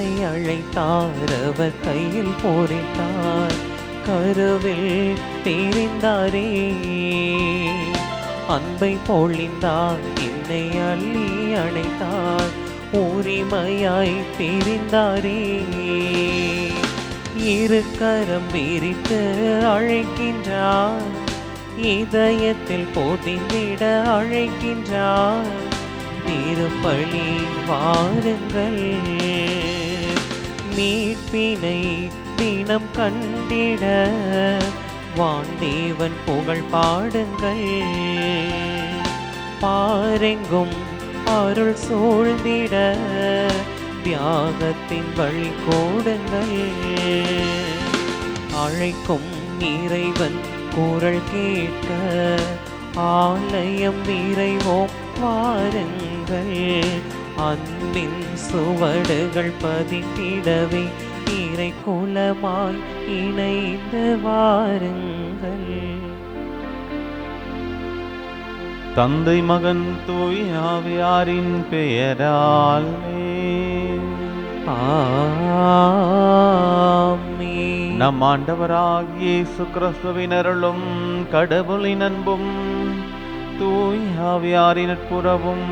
என்னை அழைத்தார், அவர் கையில் போரிட்டார், கருவில் தெரிந்தாரே. அன்பை பொழிந்தார், என்னை அள்ளி அணைத்தார், உரிமையாய் தெரிந்தாரே. இரு கரம் விரித்து அழைக்கின்றார், இதயத்தில் பொதிந்திட அழைக்கின்றார். திருப்பலி வாருங்கள், மீட்பினை தினம் கண்டிட வான்தேவன் புகழ் பாடுங்கள். பாரெங்கும் அருள் சூழ்ந்திட தியாகத்தின் வழி கோடுங்கள். அழைக்கும் இறைவன் குரல் கேட்க ஆலயம் நிறைவோம் வாருங்கள். அன்பின் சுவடுகள் பதித்திடவே இறை குலமாய் இணைந்து வாருங்கள். தந்தை மகன் தூய் ஆவியாரின் பெயரால் ஆமென். நம் ஆண்டவராகிய இயேசு கிறிஸ்துவின் அருளும் கடவுளின் அன்பும் தூய் ஆவியாரின் நட்புறவும்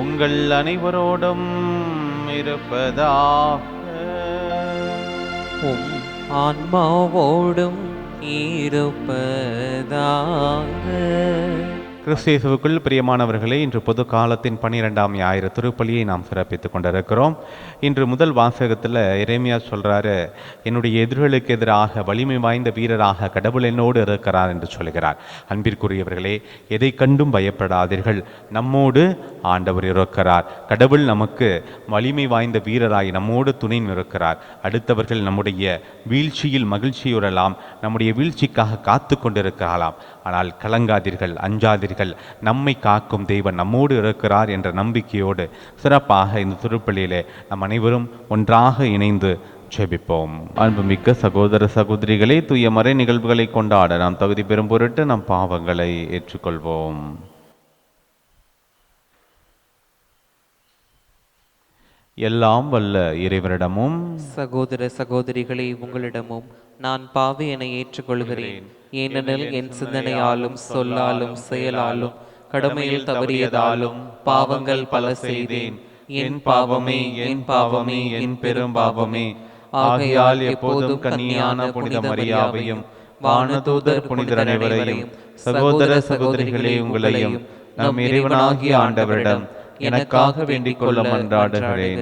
உங்கள் அனைவரோடும் இருப்பதாக. உம் ஆன்மாவோடும் இருப்பதாக. கிறிஸ்தேசுவுக்குள் பிரியமானவர்களே, இன்று பொது காலத்தின் 12ஆம் ஞாயிறு திருப்பலியை நாம் சிறப்பித்துக் கொண்டிருக்கிறோம். இன்று முதல் வாசகத்தில் எரேமியா சொல்கிறாரு, என்னுடைய எதிர்களுக்கு எதிராக வலிமை வாய்ந்த வீரராக கடவுள் என்னோடு இருக்கிறார் என்று சொல்கிறார். அன்பிற்குரியவர்களே, எதை கண்டும் பயப்படாதீர்கள், நம்மோடு ஆண்டவர் இருக்கிறார். கடவுள் நமக்கு வலிமை வாய்ந்த வீரராய் நம்மோடு துணை இருக்கிறார். அடுத்தவர்கள் நம்முடைய வீழ்ச்சியில் மகிழ்ச்சியுறலாம், நம்முடைய வீழ்ச்சிக்காக காத்து கொண்டிருக்கலாம். ஆனால் கலங்காதீர்கள், அஞ்சாதீர்கள், நம்மை காக்கும் தெய்வன் நம்மோடு இருக்கிறார் என்ற நம்பிக்கையோடு சிறப்பாக இந்த திருப்பலியிலே நம் அனைவரும் ஒன்றாக இணைந்து ஜெபிப்போம். அன்புமிக்க சகோதர சகோதரிகளே, தூய மறை நிகழ்வுகளை கொண்டாட நாம் தகுதி பெறும் பொருட்டு நம் பாவங்களை ஏற்றுக்கொள்வோம். எல்லாம் வல்ல இறைவனிடமும் சகோதர சகோதரிகளே, உங்களிடமும் நான் பாவியனை ஏற்றுக்கொள்கிறேன். ஏனெனில் என் சிந்தனையாலும் சொல்லாலும் செயலாலும் கடமையில் தவறியதாலும் பாவங்கள் பல செய்தேன். என் பாவமே, என் பாவமே, என் பெரும் பாவமே. ஆகையால் எப்போதும் கன்னியான புனித மரியாவையும் வானதூதர் புனிதர் அனைவரையும் சகோதர சகோதரிகளே உங்களையும் நம் இறைவனாகிய ஆண்டவரிடம் எனக்காக வேண்டிக் கொள்ள மன்றாடுகிறேன்.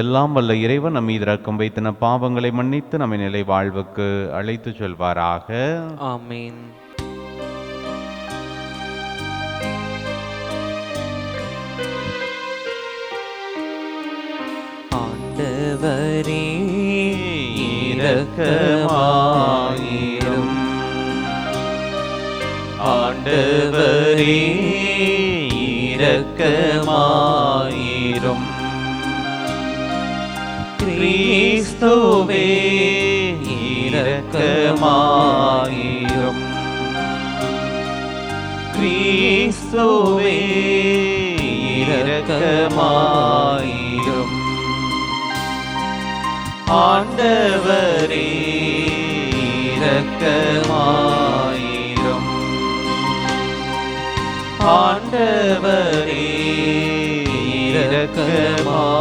எல்லாம் வல்ல இறைவன் நம் மீது இரக்கம் வைத்து நம் பாவங்களை மன்னித்து நம்மை நிலை வாழ்வுக்கு அழைத்து செல்வாராக. ஆமென். ஆண்டவரே இரக்கமாயிரும். ஆண்டவரே இரக்கமாயிரும். கிறிஸ்துவே இரக்கமாயிரும். கிறிஸ்துவே இரக்கமாயிரும். ஆண்டவரே இரக்கமாயிரும். ஆண்டவரே இரக்கமாயிரும்.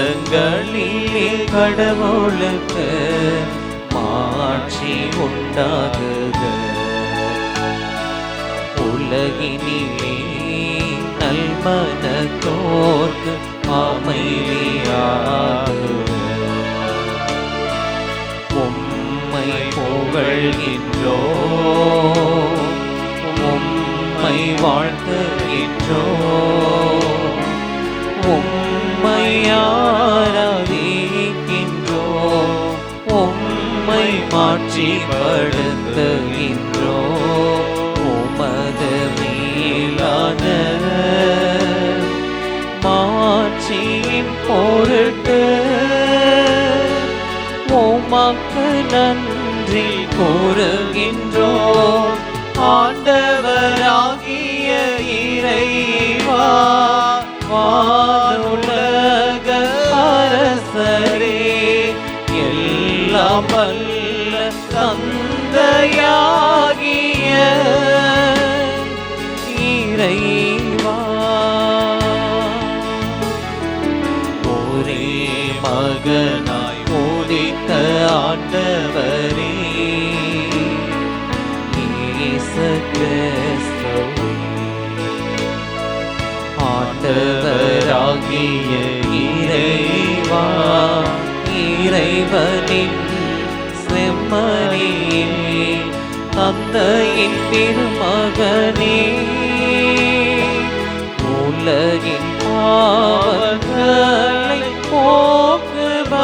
உன்னதங்களிலே கடவுளுக்கு மாட்சி உண்டாகுக. உலகினிலே நல்மனத்தோர்க்கு அமைதியாகுக. உம்மை புகழ்கின்றோம், உம்மை வாழ்த்துகின்றோம், உம்மை ஆராதிக்கின்றோம், உம்மை மாட்சிப்படுத்துகின்றோம். உமது மேலான மாட்சியின் பொருட்டு உமக்கு நன்றி கூறுகின்றோம். ஆண்டவராகிய இறைவா, வானுலக அரசரே, எல்லாம் வல்ல தந்தையாகிய இறைவா, ஒரே மகனாய் உதித்த ஆண்டவரே, இயேசு கிறிஸ்துவே, ஆண்டவராகிய இறைவா, இறைவனின் செம்மறியே, தந்தையின் திருமகனே, உலகின் பாவங்களை போக்குபவரே,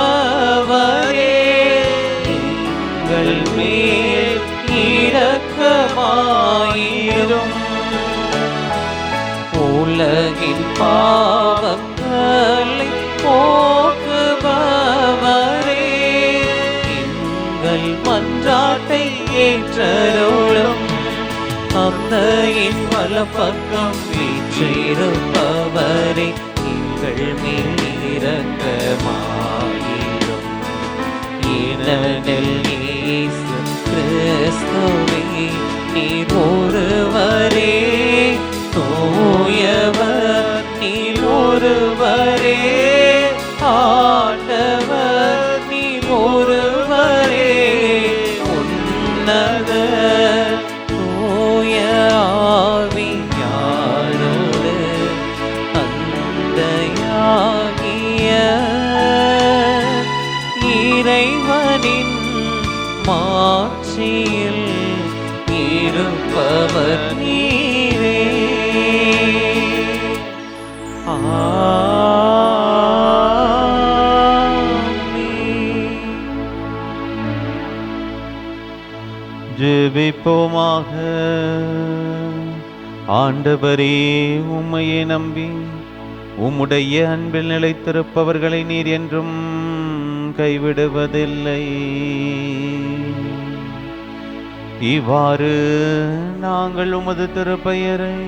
எங்கள் மேல் இரக்கமாயிரும். உலகின் பாவங்களை போக்குபவரே, எங்கள் மன்றாட்டை ஏற்றருளும். தந்தையின் வலப்பக்கம் வீற்றிருப்பவரே, எங்கள் மேல் இரக்கமாயிரும். ஏனெனில் இயேசு கிறிஸ்துவே, நீர் ஒருவரே தூயவர், நீர் ஒருவரே ஆண்டவர், நீர் ஒருவரே உன்னத தூய ஆவியாரோடு தந்தையாகிய இறைவனின் மாட்சியில் இருப்பவர் நீரே. ஜெபிப்போமாக. ஆண்டவரே, உம்மையே நம்பி உம்முடைய அன்பில் நிலைத்திருப்பவர்களை நீர் என்றும் கைவிடுவதில்லை. இவ்வாறு நாங்கள் உமது திருப்பெயரை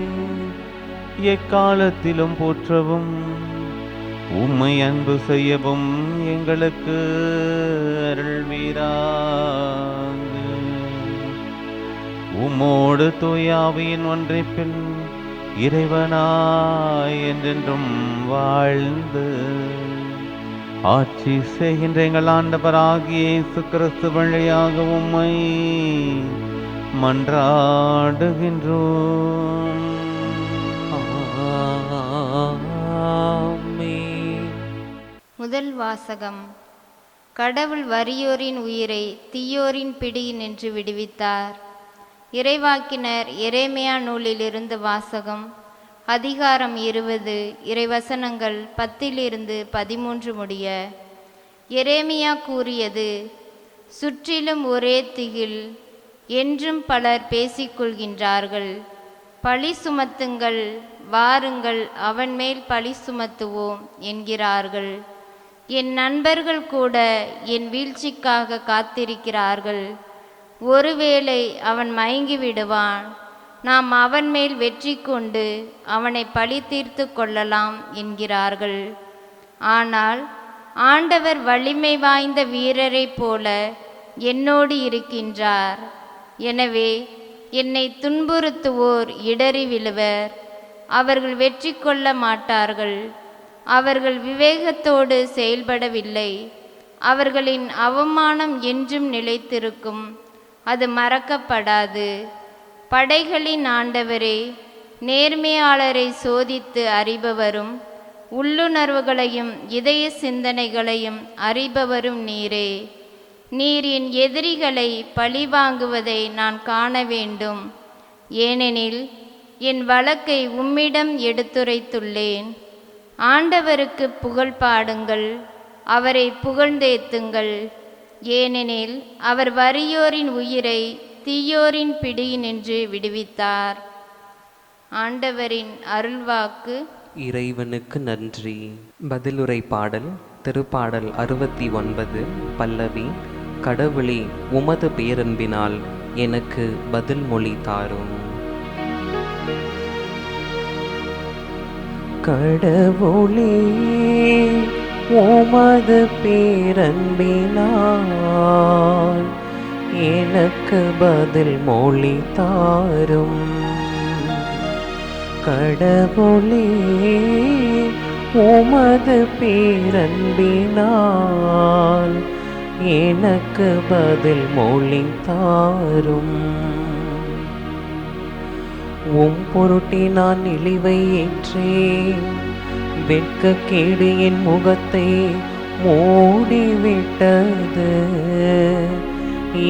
எக்காலத்திலும் போற்றவும் உம்மை அன்பு செய்யவும் எங்களுக்கு அருள்வீராக. உம்மோடு தூயாவியின் ஒன்றைப்பில் இறைவனாய் என்றென்றும் வாழ்ந்து ஆட்சி செய்கின்ற எங்கள் ஆண்டவராகிய இயேசு கிறிஸ்து வழியாக உம்மை மன்றாடுகின்றோம். முதல் வாசகம். கடவுள் வறியோரின் உயிரை தீயோரின் பிடியினின்று விடுவித்தார். இறைவாக்கினர் எரேமியா நூலிலிருந்து வாசகம். அதிகாரம் 20, இறைவசனங்கள் 10-13 முடிய. எரேமியா கூறியது: சுற்றிலும் ஒரே திகில், என்றும் பலர் பேசிக்கொள்கின்றார்கள். பழி சுமத்துங்கள், வாருங்கள், அவன் மேல் பழி சுமத்துவோம் என்கிறார்கள். என் நண்பர்கள் கூட என் வீழ்ச்சிக்காக காத்திருக்கிறார்கள். ஒருவேளை அவன் மயங்கி விடுவான், நாம் அவன் மேல் வெற்றி கொண்டு அவனை பழி தீர்த்து கொள்ளலாம் என்கிறார்கள். ஆனால் ஆண்டவர் வலிமை வாய்ந்த வீரரைப் போல என்னோடு இருக்கின்றார். எனவே என்னை துன்புறுத்துவோர் இடறி விழுவர், அவர்கள் வெற்றி கொள்ள மாட்டார்கள். அவர்கள் விவேகத்தோடு செயல்படவில்லை. அவர்களின் அவமானம் என்றும் நிலைத்திருக்கும், அது மறக்கப்படாது. படைகளின் ஆண்டவரே, நேர்மையாளரை சோதித்து அறிபவரும் உள்ளுணர்வுகளையும் இதய சிந்தனைகளையும் அறிபவரும் நீரே. நீர் என் எதிரிகளை பழிவாங்குவதை நான் காண வேண்டும். ஏனெனில் என் வழக்கை உம்மிடம் எடுத்துரைத்துள்ளேன். ஆண்டவருக்கு புகழ் பாடுங்கள், அவரை புகழ்ந்தேத்துங்கள். ஏனெனில் அவர் வறியோரின் உயிரை தீயோரின் பிடியினின்று விடுவித்தார். ஆண்டவரின் அருள்வாக்கு. இறைவனுக்கு நன்றி. பதிலுரை பாடல். திருப்பாடல் 69 பல்லவி. கடவுளே, உமது பேரன்பினால் எனக்கு பதில் மொழி தாரும். கடவுளே, உமது பேரன்பினால் எனக்கு பதில் மொழி தாரும். கடவுளே, உமது பேரன்பினால் எனக்கு பதில் மொழி தாரும். உம் பொருட்டே நான் இழிவை ஏற்றேன், வெட்கக்கேடு என் முகத்தை மூடிவிட்டது.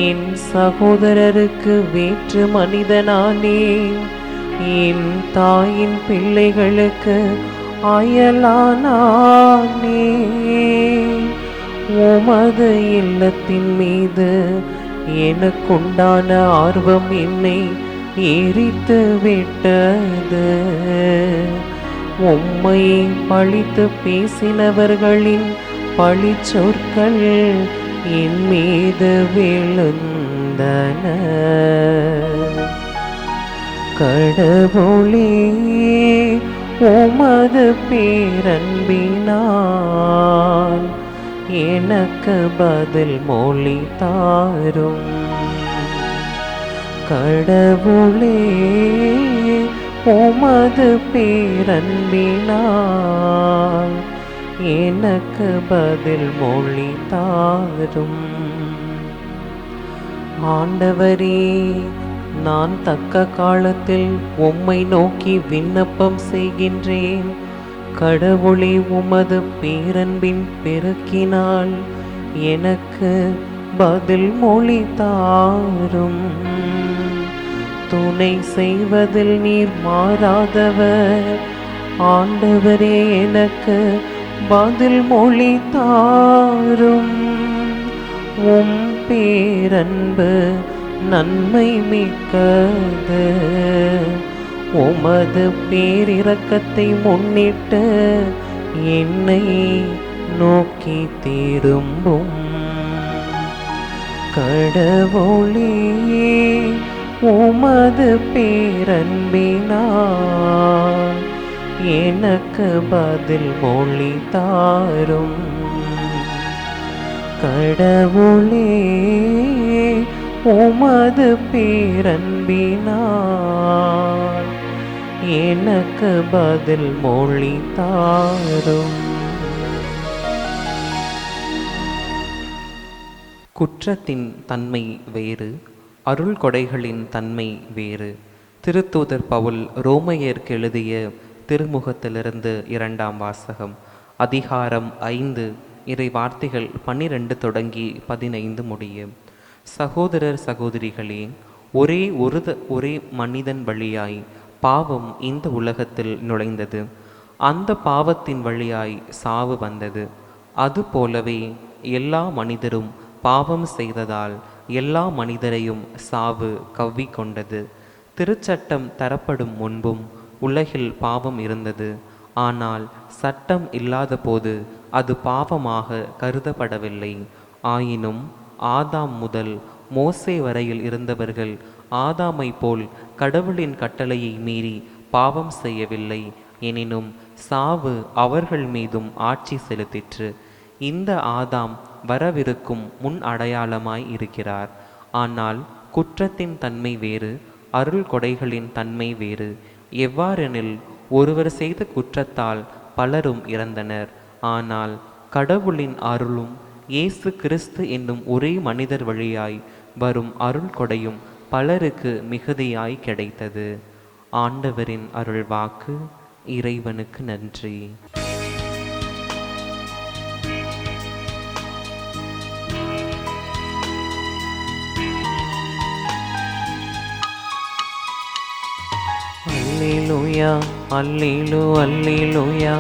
என் சகோதரருக்கு வேற்று மனிதனானேன், என் தாயின் பிள்ளைகளுக்கு அயலானானே. உமது இல்லத்தின் மீது எனக்குண்டான ஆர்வம் என்னை எரித்து விட்டது. உம்மை பழித்து பேசினவர்களின் பழி சொற்கள் என் மீது விழுந்தன. கடவுளே, உமது பேரன்பினால் எனக்கு பதில் மொழி தாரும். கடவுளே, உமது பேரன்பினால் எனக்கு பதில் மொழி தாரும். ஆண்டவரே, நான் தக்க காலத்தில் உம்மை நோக்கி விண்ணப்பம் செய்கின்றேன். கடவுளே, உமது பேரன்பின் பெருக்கினால் எனக்கு பதில் மொழி தாரும். துணை செய்வதில் நீர் மாறாதவர். ஆண்டவரே, எனக்கு பதில் மொழி தாரும். உம் பேரன்பு நன்மை மிக்கது. உமது பேரிரக்கத்தை முன்னிட்டு என்னை நோக்கி திரும்பும். கடவுளே, உமது பேரன்பினால் எனக்கு பதில் மொழி தாரும். கடவுளே, உமது பேரன்பினால் எனக்கு பதில் மொழி தாரும். குற்றத்தின் தன்மை வேறு, அருள் கொடைகளின் தன்மை வேறு. திருத்தூதர் பவுல் ரோமையருக்கு எழுதிய திருமுகத்திலிருந்து 2ஆம் வாசகம், அதிகாரம் 5, இறை வார்த்தைகள் 12 தொடங்கி 15 முடிய. சகோதரர் சகோதரிகளே, ஒரே மனிதன் வழியாய் பாவம் இந்த உலகத்தில் நுழைந்தது. அந்த பாவத்தின் வழியாய் சாவு வந்தது. அதுபோலவே எல்லா மனிதரும் பாவம் செய்ததால் எல்லா மனிதரையும் சாவு கவ்விக்கொண்டது. திருச்சட்டம் தரப்படும் முன்பும் உலகில் பாவம் இருந்தது. ஆனால் சட்டம் இல்லாத போது அது பாவமாக கருதப்படவில்லை. ஆயினும் ஆதாம் முதல் மோசே வரையில் இருந்தவர்கள் ஆதாமை போல் கடவுளின் கட்டளையை மீறி பாவம் செய்யவில்லை. எனினும் சாவு அவர்கள் மீதும் ஆட்சி செலுத்திற்று. இந்த ஆதாம் வரவிருக்கும் முன் அடையாளமாய் இருக்கிறார். ஆனால் குற்றத்தின் தன்மை வேறு, அருள் கொடைகளின் தன்மை வேறு. எவ்வாறெனில், ஒருவர் செய்த குற்றத்தால் பலரும் இறந்தனர். ஆனால் கடவுளின் அருளும் இயேசு கிறிஸ்து என்னும் ஒரே மனிதர் வழியாய் வரும் அருள் கொடையும் பலருக்கு மிகுதியாய் கிடைத்தது. ஆண்டவரின் அருள் வாக்கு. இறைவனுக்கு நன்றி. அல்லேலூயா, அல்லேலூ, அல்லேலூயா,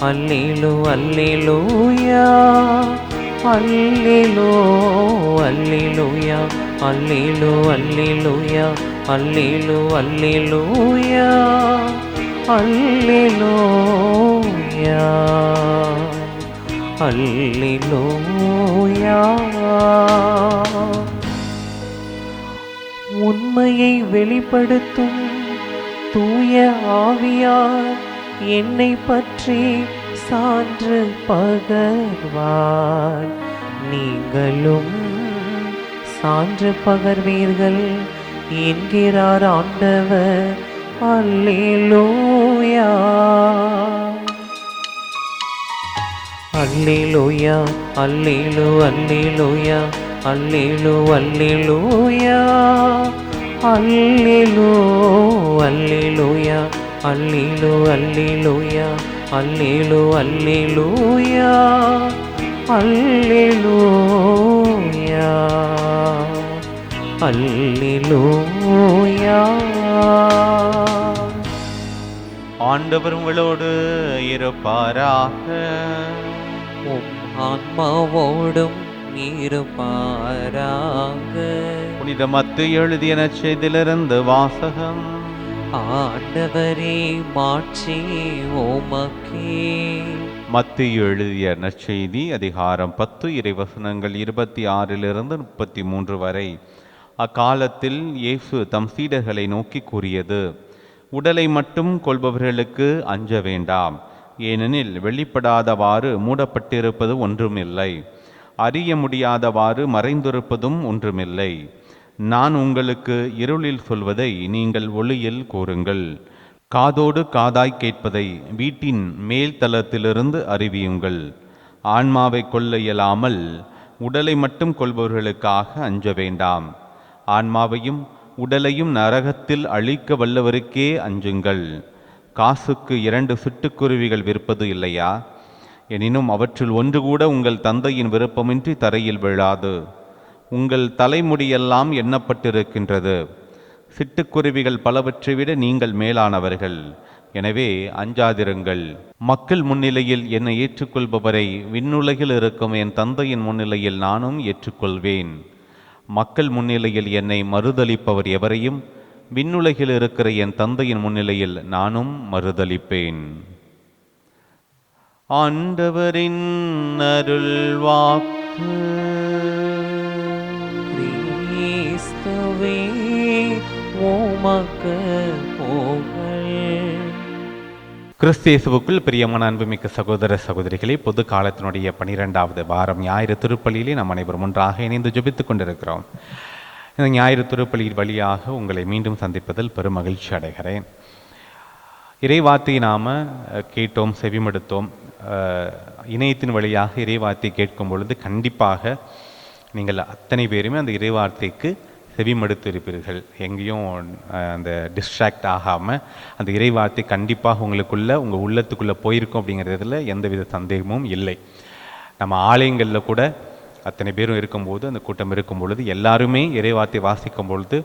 அல்லேலூ, அல்லேலூயா, அல்லேலூ, அல்லேலூயா, அல்லேலூ, அல்லேலூயா, அல்லேலூ, அல்லேலூயா, அல்லேலூயா, அல்லேலூயா. உண்மையை வெளிப்படுத்தும் தூய ஆவியார் என்னை பற்றி சான்று பகர்வார். நீங்களும் சான்று பகர்வீர்கள் என்கிறார் ஆண்டவர். அல்லேலூயா அல்லேலூயா அல்லேலூ அல்லேலூயா அல்லேலூ அல்லேலூயா அல்லேலூ அல்லேலூயா அல்லேலூ அல்லேலூயா அல்லேலூ அல்லேலூயா அல்லேலூயா அல்லேலூயா. ஆண்டவர் உங்களோடு இருப்பாராக. உம் ஆன்மாவோடும் இருப்பாராக. புனித மத்தேயு எழுதிய நற்செய்தியிலிருந்து வாசகம். ஆண்டவரே மாட்சி உமக்கே. மத்தேயு எழுதிய நற்செய்தி அதிகாரம் 10 இறைவசனங்கள் 26 33 வரை. அக்காலத்தில் இயேசு தம் சீடர்களை நோக்கி கூறியது: உடலை மட்டும் கொள்பவர்களுக்கு அஞ்ச வேண்டாம். ஏனெனில் வெளிப்படாதவாறு மூடப்பட்டிருப்பது ஒன்றுமில்லை, அறிய முடியாதவாறு மறைந்திருப்பதும் ஒன்றுமில்லை. நான் உங்களுக்கு இருளில் சொல்வதை நீங்கள் ஒளியில் கூறுங்கள். காதோடு காதாய் கேட்பதை வீட்டின் மேல் தளத்திலிருந்து அறிவியுங்கள். ஆன்மாவை கொள்ள இயலாமல் உடலை மட்டும் கொள்பவர்களுக்காக அஞ்ச வேண்டாம். ஆன்மாவையும் உடலையும் நரகத்தில் அழிக்க வல்லவருக்கே அஞ்சுங்கள். காசுக்கு 2 சிட்டுக்குருவிகள் விற்பது இல்லையா? எனினும் அவற்றில் ஒன்று கூட உங்கள் தந்தையின் விருப்பமின்றி தரையில் விழாது. உங்கள் தலைமுடியெல்லாம் எண்ணப்பட்டிருக்கின்றது. சிட்டுக்குருவிகள் பலவற்றை விட நீங்கள் மேலானவர்கள். எனவே அஞ்சாதிருங்கள். மக்கள் முன்னிலையில் என்னை ஏற்றுக்கொள்பவரை விண்ணுலகில் இருக்கும் என் தந்தையின் முன்னிலையில் நானும் ஏற்றுக்கொள்வேன். மக்கள் முன்னிலையில் என்னை மறுதலிப்பவர் எவரையும் விண்ணுலகில் இருக்கிற என் தந்தையின் முன்னிலையில் நானும் மறுதலிப்பேன். ஆண்டவரின் அருள்வாக்கு. கிறிஸ்துவே உமக்கு புகழ். கிறிஸ்து இயேசுவுக்குள் பிரியமான அன்புமிக்க சகோதர சகோதரிகளே, பொது காலத்தினுடைய 12வது வாரம் ஞாயிறு திருப்பலியிலே நாம் அனைவரும் ஒன்றாக இணைந்து ஜெபித்துக் கொண்டிருக்கிறோம். இந்த ஞாயிறு திருப்பலியின் வழியாக உங்களை மீண்டும் சந்திப்பதில் பெரும் மகிழ்ச்சி அடைகிறேன். இறைவார்த்தையை நாம் கேட்டோம், செவிமடுத்தோம். இணையத்தின் வழியாக இறைவார்த்தை கேட்கும் பொழுது கண்டிப்பாக நீங்கள் அத்தனை பேருமே அந்த இறைவார்த்தைக்கு செவிமடுத்து இருப்பீர்கள். எங்கேயும் அந்த டிஸ்ட்ராக்ட் ஆகாமல் அந்த இறைவார்த்தை கண்டிப்பாக உங்கள் உள்ளத்துக்குள்ளே போயிருக்கும் அப்படிங்கிறதுல எந்தவித சந்தேகமும் இல்லை. நம்ம ஆலயங்களில் கூட அத்தனை பேரும் இருக்கும்போது, அந்த கூட்டம் இருக்கும் பொழுது எல்லாருமே இறைவார்த்தை வாசிக்கும் பொழுது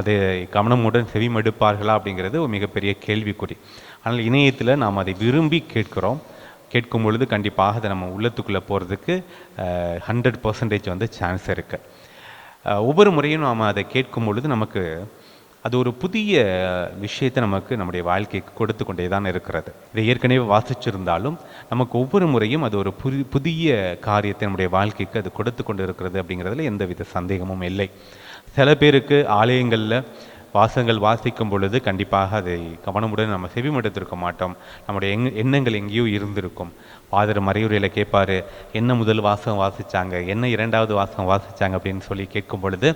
அதை கவனமுடன் செவிமடுப்பார்களா அப்படிங்கிறது ஒரு மிகப்பெரிய கேள்விக்குறி. ஆனால் இணையத்தில் நாம் அதை விரும்பி கேட்கும் பொழுது கண்டிப்பாக அதை நம்ம உள்ளத்துக்குள்ளே போகிறதுக்கு 100% சான்ஸ் இருக்குது. ஒவ்வொரு முறையும் நாம் அதை கேட்கும் பொழுது நமக்கு அது ஒரு புதிய விஷயத்தை நம்முடைய வாழ்க்கைக்கு கொடுத்து கொண்டே தான் இருக்கிறது. இதை ஏற்கனவே வாசிச்சிருந்தாலும் நமக்கு ஒவ்வொரு முறையும் அது ஒரு புதிய காரியத்தை நம்முடைய வாழ்க்கைக்கு அது கொடுத்து கொண்டு இருக்கிறது அப்படிங்கிறதுல எந்தவித சந்தேகமும் இல்லை. சில பேருக்கு ஆலயங்களில் வாசகங்கள் வாசிக்கும் பொழுது கண்டிப்பாக அதை கவனமுடன் நம்ம செவிமடுத்திருக்க மாட்டோம். நம்முடைய எண்ணங்கள் எங்கேயோ இருந்திருக்கும். ஃபாதர் மறையுரையில் கேட்பார், என்ன முதல் வாசகம் வாசித்தாங்க, என்ன 2வது வாசகம் வாசித்தாங்க அப்படின்னு சொல்லி கேட்கும் பொழுது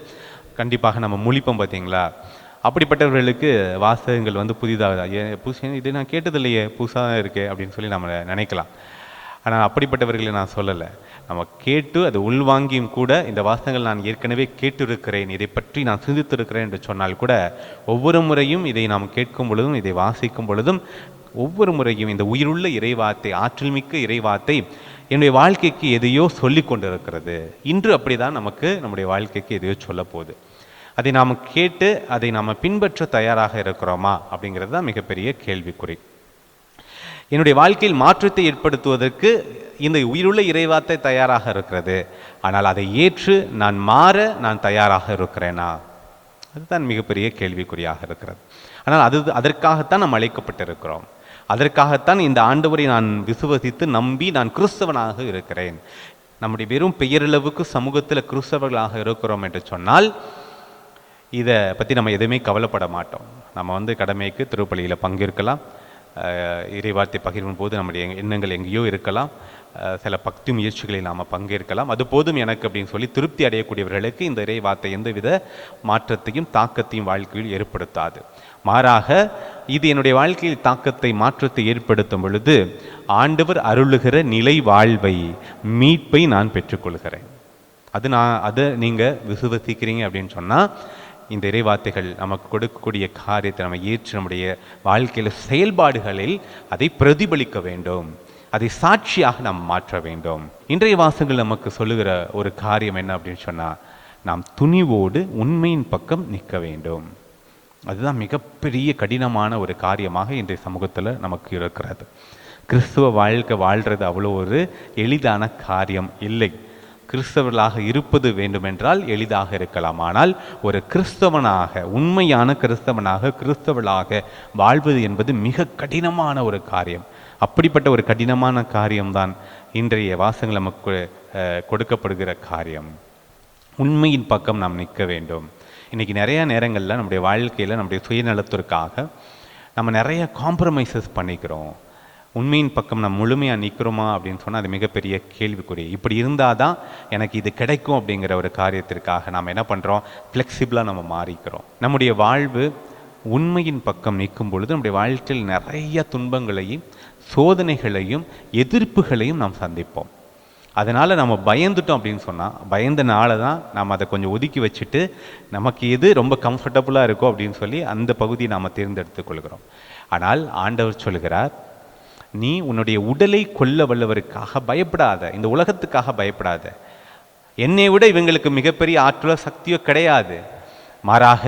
கண்டிப்பாக நம்ம முழிப்போம். பார்த்தீங்களா? அப்படிப்பட்டவர்களுக்கு வாசகங்கள் புதிதாக இது நான் கேட்டதில்லையே, புதுசாக தான் இருக்கே அப்படின்னு சொல்லி நம்ம நினைக்கலாம். ஆனால் அப்படிப்பட்டவர்களை நான் சொல்லலை. நம்ம கேட்டு அதை உள்வாங்கியும் கூட இந்த வாசகங்கள் நான் ஏற்கனவே கேட்டிருக்கிறேன், இதை பற்றி நான் சிந்தித்திருக்கிறேன் என்று சொன்னால் கூட ஒவ்வொரு முறையும் இதை நாம் கேட்கும் பொழுதும் இதை வாசிக்கும் பொழுதும் ஒவ்வொரு முறையும் இந்த உயிருள்ள இறைவார்த்தை, ஆற்றல் மிக்க இறைவார்த்தை என்னுடைய வாழ்க்கைக்கு எதையோ சொல்லி கொண்டிருக்கிறது. இன்று அப்படி தான் நம்முடைய வாழ்க்கைக்கு எதையோ சொல்ல போகுது. அதை நாம் கேட்டு அதை நாம் பின்பற்ற தயாராக இருக்கிறோமா அப்படிங்கிறது தான் மிகப்பெரிய கேள்விக்குறி. என்னுடைய வாழ்க்கையில் மாற்றத்தை ஏற்படுத்துவதற்கு இந்த உயிருள்ள இறைவார்த்தை தயாராக இருக்கிறது. ஆனால் அதை ஏற்று நான் மாற நான் தயாராக இருக்கிறேனா? அதுதான் மிகப்பெரிய கேள்விக்குறியாக இருக்கிறது. ஆனால் அதற்காகத்தான் நாம் அழைக்கப்பட்டிருக்கிறோம். அதற்காகத்தான் இந்த ஆண்டவரை நான் விசுவசித்து நம்பி நான் கிறிஸ்தவனாக இருக்கிறேன். நம்முடைய வெறும் பெயரளவுக்கு சமூகத்தில் கிறிஸ்தவர்களாக இருக்கிறோம் என்று சொன்னால் இதை பற்றி நம்ம எதுவுமே கவலைப்பட மாட்டோம். நம்ம கடமைக்கு திருப்பலியில் பங்கேற்கலாம், இறைவார்த்தை பகிர்வும் போது நம்முடைய எண்ணங்கள் எங்கேயோ இருக்கலாம், சில பக்தி முயற்சிகளில் நாம் பங்கேற்கலாம், அது போதும் எனக்கு அப்படின்னு சொல்லி திருப்தி அடையக்கூடியவர்களுக்கு இந்த இறைவார்த்தை எந்தவித மாற்றத்தையும் தாக்கத்தையும் வாழ்க்கையில் ஏற்படுத்தாது. மாறாக இது என்னுடைய வாழ்க்கையில் தாக்கத்தை மாற்றத்தை ஏற்படுத்தும் பொழுது ஆண்டவர் அருளுகிற நிலை வாழ்வை மீட்பை நான் பெற்றுக்கொள்கிறேன். அதை நீங்கள் விசுவசிக்கிறீங்க அப்படின்னு சொன்னால் இந்த இறைவார்த்தைகள் நமக்கு கொடுக்கக்கூடிய காரியத்தை நம்ம ஏற்று நம்முடைய வாழ்க்கையில் செயல்பாடுகளில் அதை பிரதிபலிக்க வேண்டும், அதை சாட்சியாக நாம் மாற்ற வேண்டும். இன்றைய வாசகங்கள் நமக்கு சொல்லுகிற ஒரு காரியம் என்ன அப்படின்னு சொன்னால், நாம் துணிவோடு உண்மையின் பக்கம் நிற்க வேண்டும். அதுதான் மிகப்பெரிய கடினமான ஒரு காரியமாக இன்றைய சமூகத்தில் நமக்கு இருக்கிறது. கிறிஸ்துவ வாழ்க்கை வாழ்கிறது அவ்வளோ ஒரு எளிதான காரியம் இல்லை. கிறிஸ்தவர்களாக இருப்பது வேண்டுமென்றால் எளிதாக இருக்கலாம், ஆனால் ஒரு கிறிஸ்தவனாக, உண்மையான கிறிஸ்தவளாக வாழ்வது என்பது மிக கடினமான ஒரு காரியம். அப்படிப்பட்ட ஒரு கடினமான காரியம்தான் இன்றைய வாசகங்கள் நமக்கு கொடுக்கப்படுகிற காரியம். உண்மையின் பக்கம் நாம் நிற்க வேண்டும். இன்றைக்கி நிறைய நேரங்களில் நம்முடைய வாழ்க்கையில் நம்முடைய சுயநலத்திற்காக நம்ம நிறைய காம்ப்ரமைசஸ் பண்ணிக்கிறோம். உண்மையின் பக்கம் நம்ம முழுமையாக நிற்கிறோமா அப்படின்னு சொன்னால் அது மிகப்பெரிய கேள்விக்குறி. இப்படி இருந்தால் தான் எனக்கு இது கிடைக்கும் அப்படிங்கிற ஒரு காரியத்திற்காக நாம் என்ன பண்ணுறோம், ஃப்ளெக்சிபிளாக நம்ம மாறிக்கிறோம். நம்முடைய வாழ்வு உண்மையின் பக்கம் நிற்கும் பொழுது நம்முடைய வாழ்க்கையில் நிறைய துன்பங்களையும் சோதனைகளையும் எதிர்ப்புகளையும் நாம் சந்திப்போம். அதனால் நம்ம பயந்துட்டோம் அப்படின்னு சொன்னால், பயந்தனால தான் நாம் அதை கொஞ்சம் ஒதுக்கி வச்சுட்டு நமக்கு எது ரொம்ப கம்ஃபர்டபுளாக இருக்கோ அப்படின்னு சொல்லி அந்த பகுதியை நாம் தேர்ந்தெடுத்து கொள்கிறோம். ஆனால் ஆண்டவர் சொல்கிறார், நீ உன்னுடைய உடலை கொல்ல வல்லவருக்காக பயப்படாத, இந்த உலகத்துக்காக பயப்படாத. என்னை விட இவங்களுக்கு மிகப்பெரிய ஆற்றலோ சக்தியோ கிடையாது. மாறாக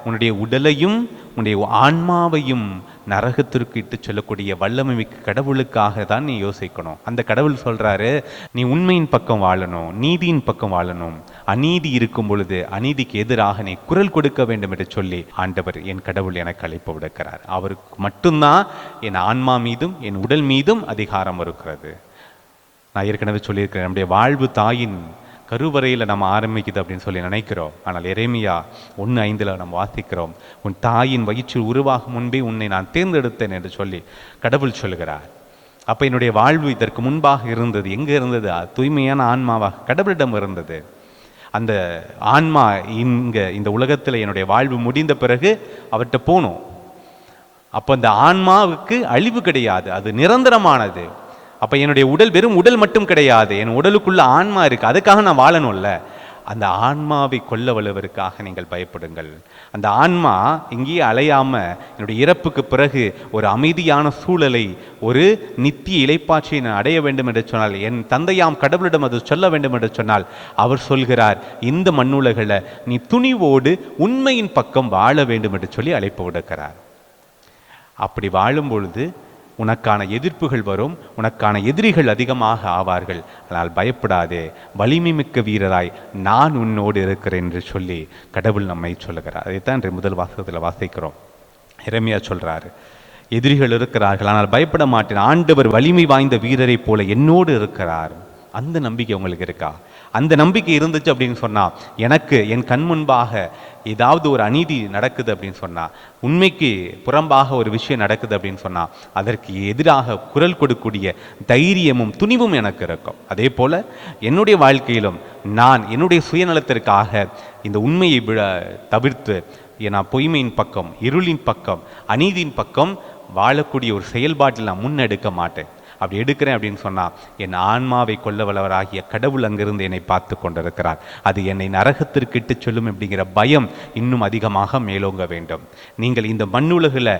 உன்னுடைய உடலையும் உன்னுடைய ஆன்மாவையும் நரகத்திற்கு இட்டு சொல்லக்கூடிய வல்லமை மிக்க கடவுளுக்காக தான் நீ யோசிக்கணும். அந்த கடவுள் சொல்றாரு, நீ உண்மையின் பக்கம் வாழணும், நீதியின் பக்கம் வாழணும். அநீதி இருக்கும் பொழுது அநீதிக்கு எதிராக நீ குரல் கொடுக்க வேண்டும் என்று சொல்லி ஆண்டவர், என் கடவுள் எனக்கு அழைப்பு விடுக்கிறார். அவருக்கு மட்டும்தான் என் ஆன்மா மீதும் என் உடல் மீதும் அதிகாரம் இருக்கிறது. நான் ஏற்கனவே சொல்லியிருக்கிறேன், நம்முடைய வாழ்வு தாயின் கருவறையில் நம்ம ஆரம்பிக்குது அப்படின்னு சொல்லி நினைக்கிறோம். ஆனால் எரேமியா 1:5 நம்ம வாசிக்கிறோம், உன் தாயின் வயிற்றில் உருவாகும் முன்பே உன்னை நான் தேர்ந்தெடுத்தேன் என்று சொல்லி கடவுள் சொல்கிறார். அப்போ என்னுடைய வாழ்வு இதற்கு முன்பாக இருந்தது எங்கே இருந்தது? தூய்மையான ஆன்மாவாக கடவுளிடம் இருந்தது. அந்த ஆன்மா இந்த உலகத்தில் என்னுடைய வாழ்வு முடிந்த பிறகு அவர்கிட்ட போகணும். அப்போ அந்த ஆன்மாவுக்கு அழிவு கிடையாது, அது நிரந்தரமானது. அப்போ என்னுடைய உடல் வெறும் உடல் மட்டும் கிடையாது, என் உடலுக்குள்ள ஆன்மா இருக்குது, அதுக்காக நான் வாழணும்ல. அந்த ஆன்மாவை கொல்ல வல்லவருக்காக நீங்கள் பயப்படுங்கள். அந்த ஆன்மா இங்கேயே அலையாமல் என்னுடைய இறப்புக்கு பிறகு ஒரு அமைதியான சூழலை, ஒரு நித்திய இளைப்பாட்சியை நான் அடைய வேண்டும் என்று சொன்னால், என் தந்தையாம் கடவுளிடம் அது சொல்ல வேண்டும் என்று சொன்னால், அவர் சொல்கிறார், இந்த மண்ணுலகில் நீ துணிவோடு உண்மையின் பக்கம் வாழ வேண்டும் என்று சொல்லி அழைப்பு விடுக்கிறார். அப்படி வாழும் பொழுது உனக்கான எதிர்ப்புகள் வரும், உனக்கான எதிரிகள் அதிகமாக ஆவார்கள். ஆனால் பயப்படாதே, வலிமை மிக்க வீரராய் நான் உன்னோடு இருக்கிறேன் என்று சொல்லி கடவுள் நம்மை சொல்லுகிறார். அதைத்தான் இன்றைய முதல் வாசகத்தில் வாசிக்கிறோம். எரேமியா சொல்றாரு, எதிரிகள் இருக்கிறார்கள் ஆனால் பயப்பட மாட்டேன், ஆண்டவர் வலிமை வாய்ந்த வீரரை போல என்னோடு இருக்கிறார். அந்த நம்பிக்கை உங்களுக்கு இருக்கா? அந்த நம்பிக்கை இருந்துச்சு அப்படின்னு சொன்னால், எனக்கு என் கண் முன்பாக ஏதாவது ஒரு அநீதி நடக்குது அப்படின்னு சொன்னால், உண்மைக்கு புறம்பாக ஒரு விஷயம் நடக்குது அப்படின்னு சொன்னால், அதற்கு எதிராக குரல் கொடுக்கக்கூடிய தைரியமும் துணிவும் எனக்கு இருக்கும். அதே போல் என்னுடைய வாழ்க்கையிலும் நான் என்னுடைய சுயநலத்திற்காக இந்த உண்மையை தவிர்த்து நான் பொய்மையின் பக்கம், இருளின் பக்கம், அநீதியின் பக்கம் வாழக்கூடிய ஒரு செயல்பாட்டில் நான் முன்னெடுக்க மாட்டேன். அப்படி எடுக்கிறேன் அப்படின்னு சொன்னால், என் ஆன்மாவை கொல்ல வல்லவராகிய கடவுள் அங்கிருந்து என்னை பார்த்து கொண்டிருக்கிறார். அது என்னை நரகத்திற்கு இட்டு சொல்லும் அப்படிங்கிற பயம் இன்னும் அதிகமாக மேலோங்க வேண்டும். நீங்கள் இந்த மண்ணுலகில்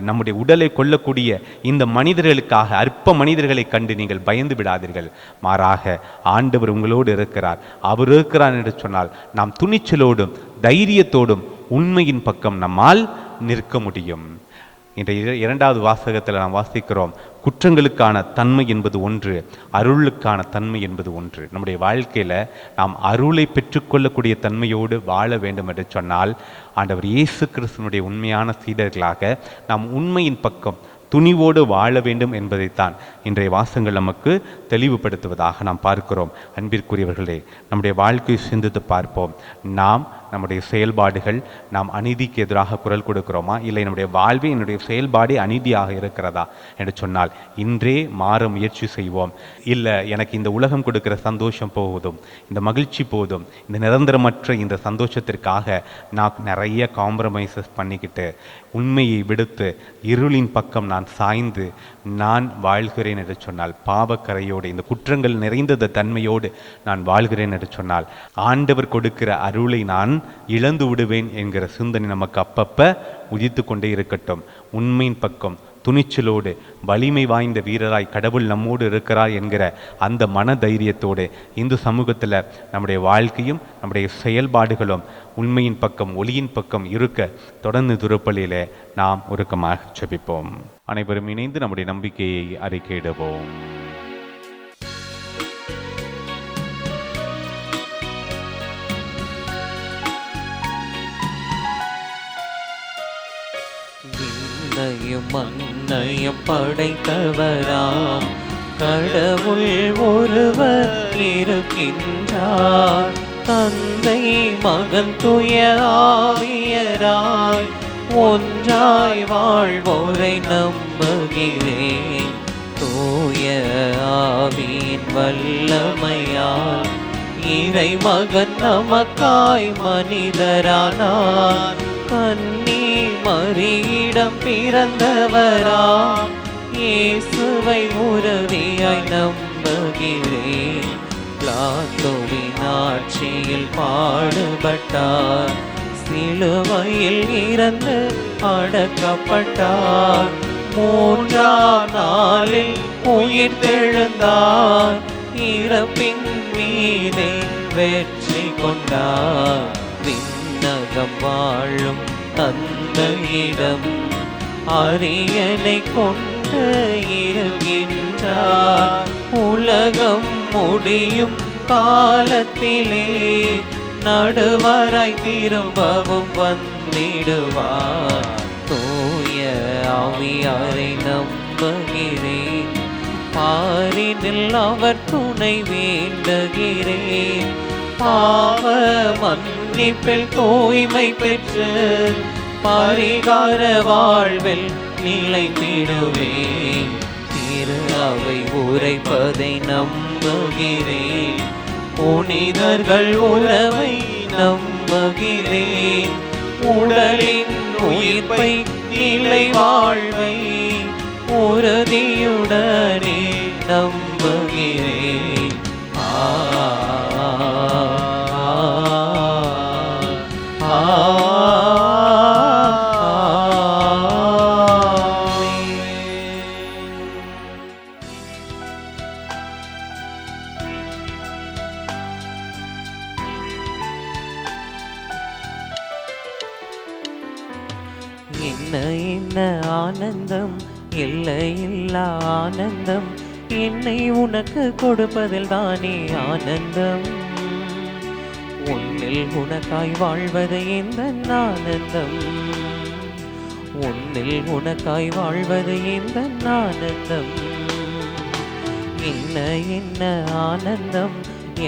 நம்முடைய உடலை கொல்லக்கூடிய இந்த மனிதர்களுக்காக, அற்ப மனிதர்களை கண்டு நீங்கள் பயந்து விடாதீர்கள். மாறாக ஆண்டவர் உங்களோடு இருக்கிறார். அவர் இருக்கிறார் என்று சொன்னால் நாம் துணிச்சலோடும் தைரியத்தோடும் உண்மையின் பக்கம் நம்மால் நிற்க முடியும். இன்றைய 2வது வாசகத்தில் நாம் வாசிக்கிறோம், குற்றங்களுக்கான தன்மை என்பது ஒன்று, அருளுக்கான தன்மை என்பது ஒன்று. நம்முடைய வாழ்க்கையில் நாம் அருளை பெற்றுக்கொள்ளக்கூடிய தன்மையோடு வாழ வேண்டும் என்று சொன்னால், ஆண்டவர் இயேசு கிறிஸ்துவினுடைய உண்மையான சீடர்களாக நாம் உண்மையின் பக்கம் துணிவோடு வாழ வேண்டும் என்பதைத்தான் இன்றைய வாசகங்கள் நமக்கு தெளிவுபடுத்துவதாக நாம் பார்க்கிறோம். அன்பிற்குரியவர்களே, நம்முடைய வாழ்க்கையை சிந்தித்து பார்ப்போம். நாம் நம்முடைய செயல்பாடுகள் நாம் அநீதிக்கு எதிராக குரல் கொடுக்கிறோமா, இல்லை நம்முடைய வாழ்வே என்னுடைய செயல்பாடு அநீதியாக இருக்கிறதா என்று சொன்னால் இன்றே மாற முயற்சி செய்வோம். இல்லை எனக்கு இந்த உலகம் கொடுக்கிற சந்தோஷம் போதும், இந்த மகிழ்ச்சி போதும், இந்த நிரந்தரமற்ற இந்த சந்தோஷத்திற்காக நான் நிறைய காம்ப்ரமைசஸ் பண்ணிக்கிட்டு உண்மையை விடுத்து இருளின் பக்கம் நான் சாய்ந்து நான் வாழ்கிறேன் என்று சொன்னால், பாவக்கரையோடு இந்த குற்றங்கள் நிறைந்த தன்மையோடு நான் வாழ்கிறேன் என்று சொன்னால் ஆண்டவர் கொடுக்கிற அருளை நான் இழந்து விடுவேன் என்கிற சிந்தனை நமக்கு அப்பப்ப உதித்து கொண்டே இருக்கட்டும். உண்மையின் பக்கம் துணிச்சலோடு வலிமை வாய்ந்த வீரராய் கடவுள் நம்மோடு இருக்கிறார் என்கிற அந்த மன தைரியத்தோடு இந்து சமூகத்தில் நம்முடைய வாழ்க்கையும் நம்முடைய செயல்பாடுகளும் உண்மையின் பக்கம் ஒளியின் பக்கம் இருக்க தொடர்ந்து திருப்பலியிலே நாம் உருக்கமாக ஜெபிப்போம். அனைவரும் இணைந்து நம்முடைய நம்பிக்கையை அறிக்கையிடுவோம். மன்னையும் படைத்தவராம் கடவுள் ஒருவர் இருக்கின்றார். தந்தை மகன் தூய ஆவியராய் ஒன்றாய் வாழ்வோரை நம்புகிறேன். தூய ஆவியின் வல்லமையால் இறை மகன் நமக்காய் மனிதரானார். கன்னி மரியிடம் பிறந்தவராம் இயேசுவை உறுதியாய் நம்புகிறேன். பிலாத்துவின் ஆட்சியில் பாடுபட்டார், சிலுவையில் இறந்து அடக்கப்பட்டார். மூன்றாம் நாளில் உயிர் தெழுந்தார், இறப்பின் மீதே வெற்றி கொண்டார். விண்ணகம் வாழும் தந்தையிடம் அரியணை கொண்டு இருக்கின்றார். உலகம் முடியும் காலத்திலே நடுவராய் திரும்பவும் வந்திடுவார். தூய ஆவியாரை நம்புகிறேன், பாரினில் அவர் துணை வேண்டுகிறேன். பாவ மன்னிப்பில் தூய்மை பெற்று பரிகார வாழ்வில் நிலைத்திடுவேன். திரு அவை உரைப்பதை நம்புகிறேன், புனிதர்கள் உறவை நம்புகிறேன். உடலின் உயிர்ப்பை நிலை வாழ்வை உறுதியுடனே நம்புகிறேன். என்ன ஆனந்தம், எல்லையில்லா ஆனந்தம், என்னை உனக்கு கொடுப்பதில் தானே ஆனந்தம். உன்னில் உனக்காய் வாழ்வது எந்த ஆனந்தம், உன்னில் உனக்காய் வாழ்வது எந்த ஆனந்தம். என்ன ஆனந்தம்,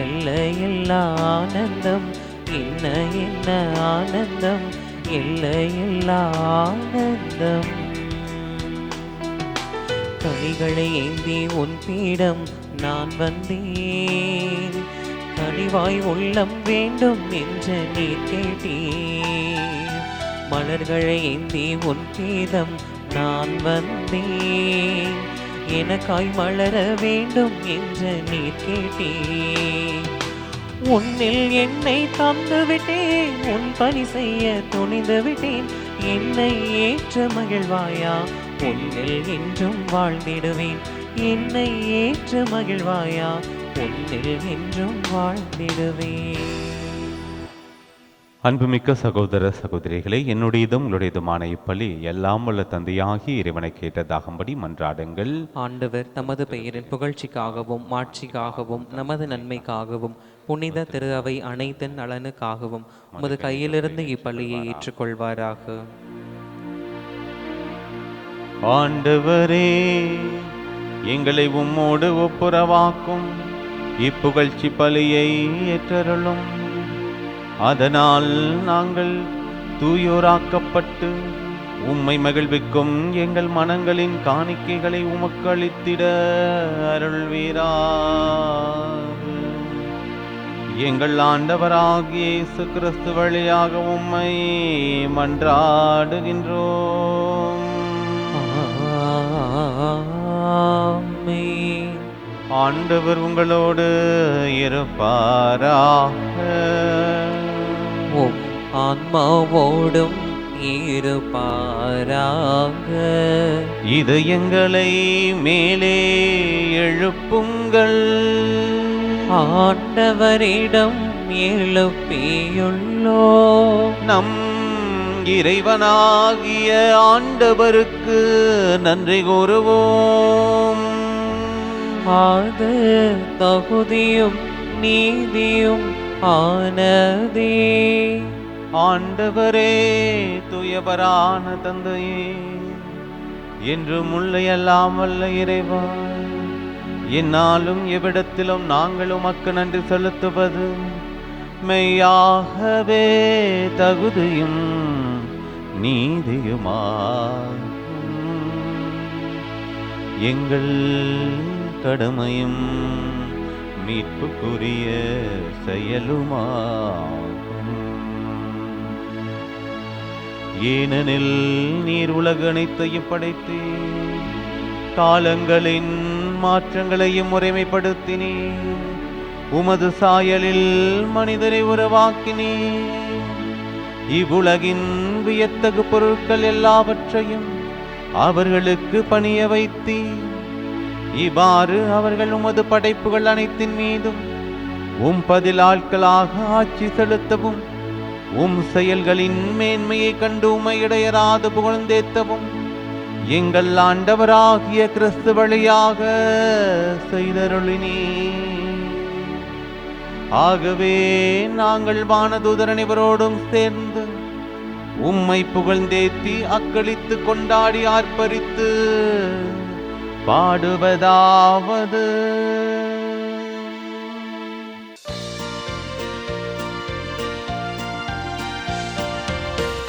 எல்லையில்லா ஆனந்தம், என்ன ஆனந்தம், எல்லையில்லா ஆனந்தம். கனிகளை ஏந்தி உன் பீடம் நான் வந்தேன், கனிவாய் உள்ளம் வேண்டும் என்று நீ கேட்டீர். மலர்களை ஏந்தி உன் பீடம் நான் வந்தேன், எனக்காய் மலர வேண்டும் என்று நீ கேட்டீர். உன்னில் என்னை தந்து விட்டேன், உன் பணி செய்ய துணிந்து விட்டேன். என்னை ஏற்ற மகிழ்வாயா, உன்னில் என்றும் வாழ்ந்திடுவேன். என்னை ஏற்ற மகிழ்வாயா, உன்னில் என்றும் வாழ்ந்திடுவேன். அன்புமிக்க சகோதர சகோதரிகளை, என்னுடையதும் உங்களுடையதுமான இப்பலி எல்லாம் உள்ள தந்தையாகி இறைவனை கேட்டதாகும்படி மன்றாடுங்கள். ஆண்டவர் தமது பெயரின் புகழ்ச்சிக்காகவும் மாட்சிக்காகவும் நமது நன்மைக்காகவும் புனித திரு அவை அனைத்தின் நலனுக்காகவும் உமது கையிலிருந்து இப்பலியை ஏற்றுக்கொள்வாராக. ஆண்டவரே, எங்களை உம்மோடு ஒப்புரவாக்கும் இப்புகழ்ச்சி பலியை ஏற்றருளும். அதனால் நாங்கள் தூயோராக்கப்பட்டு உம்மை மகிழ்விக்கும் எங்கள் மனங்களின் காணிக்கைகளை உமக்கு அளித்திட அருள்வீராக. எங்கள் ஆண்டவராகிய இயேசு கிறிஸ்து வழியாக உம்மை மன்றாடுகின்றோம். ஆமென். ஆண்டவர் உங்களோடு இருப்பாராக. உம் ஆன்மாவோடும் இருப்பாராக. இது எங்களை மேலே எழுப்புங்கள். ஆண்டவரிடம் எழுப்பியுள்ளோ. நம் இறைவனாகிய ஆண்டவருக்கு நன்றி கூறுவோம். அது தகுதியும் நீதியும் ஆனதே. ஆண்டவரே, தூயவரான தந்தையே, என்றும் எல்லாம் வல்ல இறைவா, என்னாலும் எவ்விடத்திலும் நாங்கள் உமக்கு நன்றி செலுத்துவது மெய்யாகவே தகுதியும் நீதியுமாகும். எங்கள் கடமையும் மீட்புக்குரிய செயலுமாகும். ஏனெனில் நீர் உலக அனைத்தையும் படைத்தீர், காலங்களின் மாற்றங்களையும் முறைமைப்படுத்தினீர், உமது சாயலில் மனிதரை உருவாக்கினீர், இவ்வுலகின் வியத்தகு பொருட்கள் எல்லாவற்றையும் அவர்களுக்கு பணிய வைத்தீர். இவ்வாறு அவர்கள் உமது படைப்புகள் அனைத்தின் மீதும் உம் பதிலாட்களாக ஆட்சி செலுத்தவும், உம் செயல்களின் மேன்மையை கண்டு உம்மை இடையராது புகழ்ந்தேத்தவும் எங்கள் ஆண்டவராகிய கிறிஸ்து வழியாக செய்தருளினீர். ஆகவே நாங்கள் வானதூதர் அனைவரோடும் சேர்ந்து உம்மை புகழ்ந்தேத்தி அக்களித்து கொண்டாடி ஆர்ப்பரித்து பாடுவதாவது: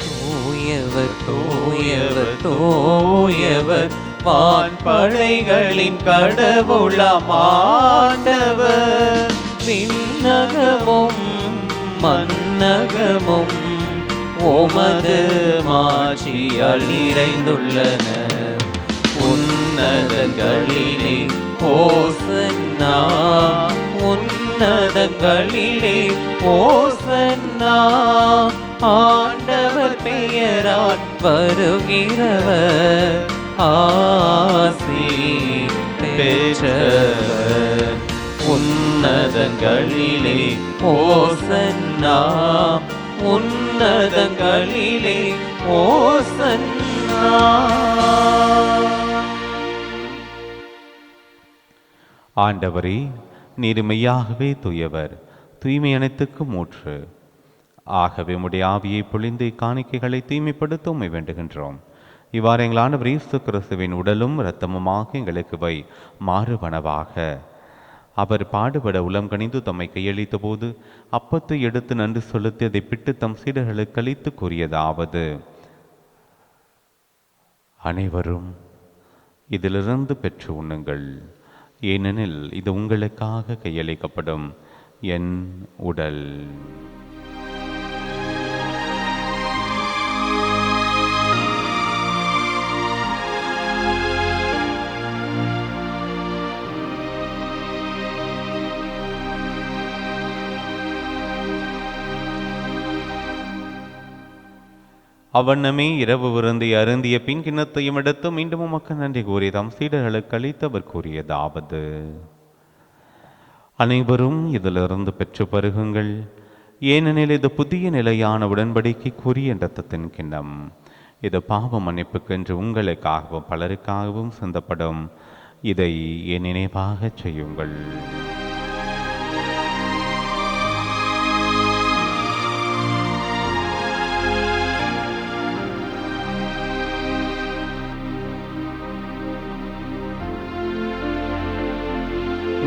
தூயவர் தூயவர் தூயவர், வான்படைகளின் கடவுளாம் ஆண்டவர். விண்ணகமும் மன்னகமும் உமது மாட்சியால் நிறைந்துள்ளன. உன்னதங்களிலே ஓசன்னா, உன்னதங்களிலே ஓசன்னா. ஆண்டவர் பெயரால் வருகிறவர் ஆசி பெற்றவர். உன்னதங்களிலே ஓசன்னா, உன்னதங்களிலே ஓசன்னா. ஆண்டவரே, நீர் மெய்யாகவே தூயவர், தூய்மை அனைத்துக்கும் ஊற்று. ஆகவே உம்முடைய ஆவியை பொழிந்து காணிக்கைகளை தூய்மைப்படுத்த உம்மை வேண்டுகின்றோம். இவ்வாறு எங்கள் ஆண்டவர் இயேசு கிறிஸ்துவின் உடலும் இரத்தமுமாக எங்களுக்கு வை மாறுவனவாக. அவர் பாடுபட உளம் கனிந்து தம்மை கையளித்த போது அப்பத்தை எடுத்து நன்றி செலுத்தி அதை பிட்டு தம் சீடர்களுக்கு அளித்து கூறியதாவது: அனைவரும் இதிலிருந்து பெற்று உண்ணுங்கள், ஏனெனில் இது உங்களுக்காக கையளிக்கப்படும் என் உடல். அவ்வண்ணமே இரவு விருந்தை அருந்திய பின் கிண்ணத்தையும் எடுத்து மீண்டும் உமக்கு நன்றி கூறி தம் சீடர்களுக்கு அளித்தவர் கூறியதாவது: அனைவரும் இதிலிருந்து பெற்று பருகுங்கள், ஏனெனில் இது புதிய நிலையான உடன்படிக்கைக்குரிய இரத்தத்தின் கிண்ணம். இது பாவ மன்னிப்புக்கென்று உங்களுக்காகவும் பலருக்காகவும் சிந்தப்படும். இதை என் நினைவாக செய்யுங்கள்.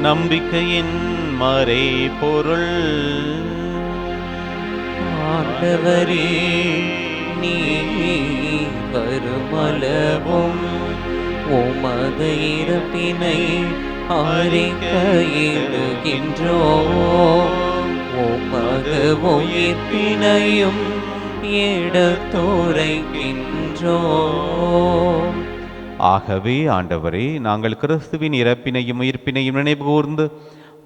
நம்பிக்கையின் மறை பொருள். ஆண்டவரே நீ வருமளவும் உமது இறப்பினை அறிக்கையிடுகின்றோம், உமது உயிர்ப்பினையும் எடுத்துரைக்கின்றோம். ஆகவே ஆண்டவரே, நாங்கள் கிறிஸ்துவின் இறப்பினையும் உயிர்ப்பினையும் நினைவு கூர்ந்து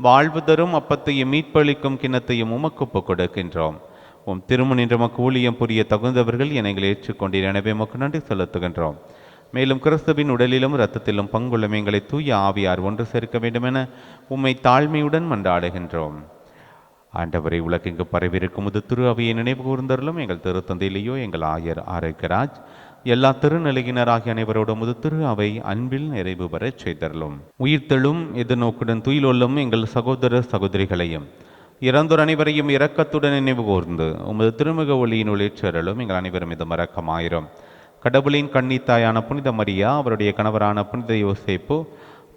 வாழ்வு தரும் அப்பத்தையும் மீட்பளிக்கும் கிண்ணத்தையும் உமக்கு ஒப்புக் கொடுக்கின்றோம். உம் திருமணின்ற மக்கு ஊழியம் புரிய தகுந்தவர்கள் எங்களை ஏற்றுக்கொண்டீர். எனவே உமக்கு நன்றி செலுத்துகின்றோம். மேலும் கிறிஸ்துவின் உடலிலும் இரத்தத்திலும் பங்குள்ள எங்களை தூய ஆவியார் ஒன்று சேர்க்க வேண்டுமென உம்மை தாழ்மையுடன் மன்றாடுகின்றோம். ஆண்டவரை, உலகெங்கு பரவிருக்கும் முது திரு அவையை நினைவு கூர்ந்தருளும். எங்கள் திருத்தந்தையிலேயோ எங்கள் ஆயர் ஆரோக்கியராஜ் எல்லா திருநிலையினராகிய அனைவரோட முது திரு அவை அன்பில் நிறைவு பெறச் செய்தருளும். உயிர்த்தெழும் எதிர்நோக்குடன் துயிலொல்லும் எங்கள் சகோதர சகோதரிகளையும் இறந்தோர் அனைவரையும் இரக்கத்துடன் நினைவு கூர்ந்து உமது திருமுக ஒளியினுள் ஏற்றருளும். எங்கள் அனைவரும் இது மறக்கமாயிரும். கடவுளின் கன்னித்தாயான புனித மரியா, அவருடைய கணவரான புனித யோசேப்பு,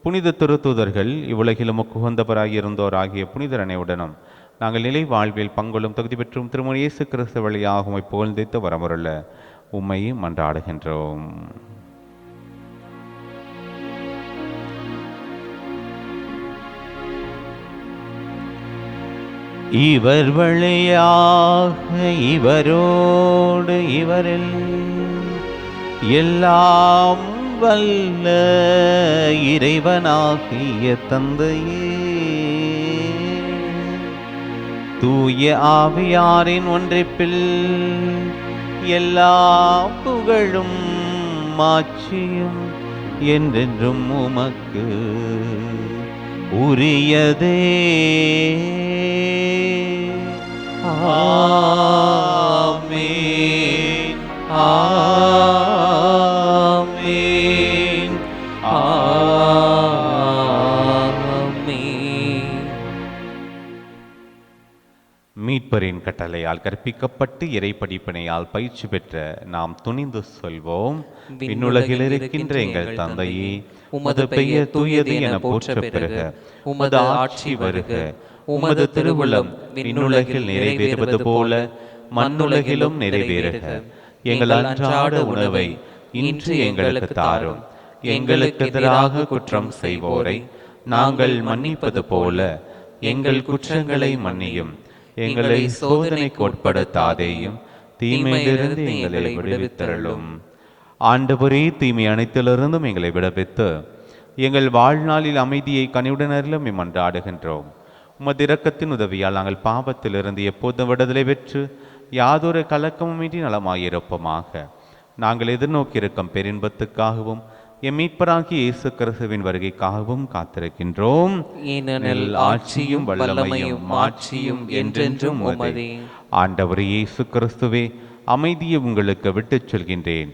புனித திருத்தூதர்கள், இவ்வுலகிலும் உகந்தவராகி இருந்தோர் ஆகிய புனிதர் அனைவருடனும் நாங்கள் நிலை வாழ்வில் பங்கொள்ளும் தகுதி பெற்றும் திருமண இயேசு கிறிஸ்து வழியாக உம்மை புகழ்ந்தித்து வரமுறுள்ள உம்மை மன்றாடுகின்றோம். இவர் வழியாக இவரோடு இவரில் எல்லாம் வல்ல இறைவனாகிய தந்தையே, தூய ஆவியாரின் ஒன்றிப்பில் எல்லா புகழும் மாட்சியும் என்றென்றும் உமக்கு உரியதே. ஆமென், ஆமென், ஆமென். மீட்பரின் கட்டளையால் கற்பிக்கப்பட்டு இறை படிப்பினையால் பயிற்சி பெற்ற நாம் துணிந்து சொல்வோம். விண்ணுலகில் இருக்கின்ற எங்கள் தந்தையே, உமது பெயர் தூயது என போற்ற பெறுக. உமது ஆட்சி வருக. உமது திருவுளம் விண்ணுலகில் நிறைவேறுவது போல மண்ணுலகிலும் நிறைவேறுக. எங்கள் அன்றாட உணவை இன்று எங்களுக்கு தாரும். எங்களுக்கு எதிராக குற்றம் செய்வோரை நாங்கள் மன்னிப்பது போல எங்கள் குற்றங்களை மன்னியும். எங்களை சோதனைக்கு உட்படுத்தாதேயும், தீமையிலிருந்து எங்களை விடுவித்தருளும். ஆண்டவரே, தீமை அனைத்திலிருந்தும் எங்களை விடுவித்து எங்கள் வாழ்நாளில் அமைதியை கனிவுடன் அருளும் மன்றாடுகின்றோம். உமது இரக்கத்தின் உதவியால் நாங்கள் பாவத்திலிருந்து எப்போதும் விடுதலை பெற்று யாதொரு கலக்கமுமின்றி நலமாயிருப்போமாக. நாங்கள் எதிர்நோக்கியிருக்கும் பெரின்பத்துக்காகவும் எம் மீட்பராகிய இயேசு கிறிஸ்துவின் வருகைக்காகவும் காத்திருக்கின்றோம். ஏனெனில் ஆட்சியும் வல்லமையும் மாட்சியும் என்றென்றும் உமதே. ஆண்டவர் இயேசு கிறிஸ்துவே, அமைதியை உங்களுக்கு விட்டுச் செல்கின்றேன்,